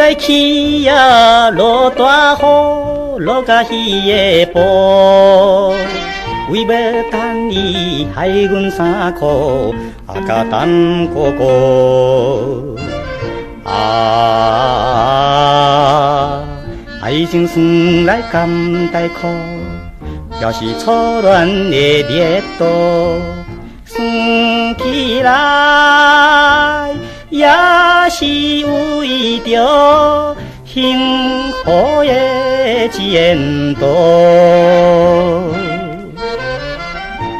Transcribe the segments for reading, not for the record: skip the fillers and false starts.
在起呀落大雨，落甲鱼的埔，为要等伊害阮衫裤，甲等哥哥。爱情算来甘带苦，要是初恋的热度，算起来也是为着幸福的前途。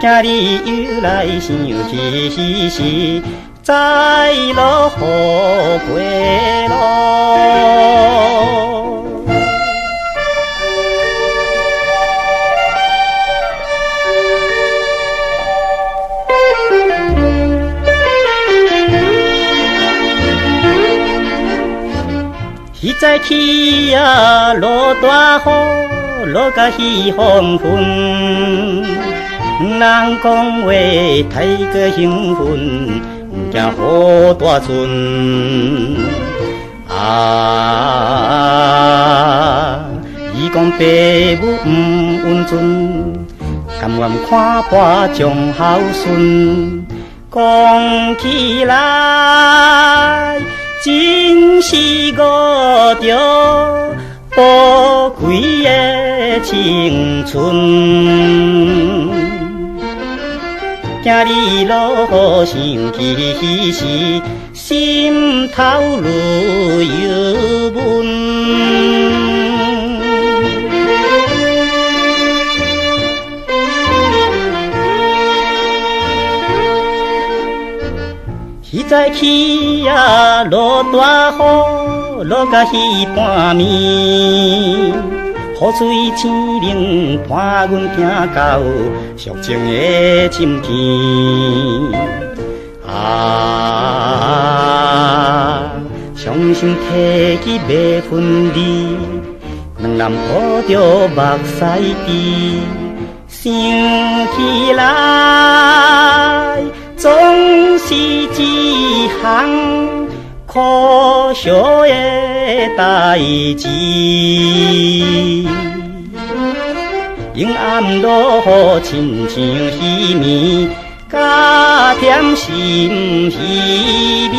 今日又来想起时，在落雨过路。迄早起啊，落大雨，落甲鱼黄昏。人讲话太过兴奋，惊雨大阵。伊讲爸母不温存，甘愿看破将孝顺。讲起来，真是误着宝贵的青春。今日落雨想起时，心头泪犹闷。迄早起呀，落大雨，落甲鱼半暝，雨水青冷，伴阮行到俗情的深片。伤心提起袂分离，两人抱着目屎滴，想起来总是一项可惜的代志。阴暗落雨，亲像稀暝，加添心稀微。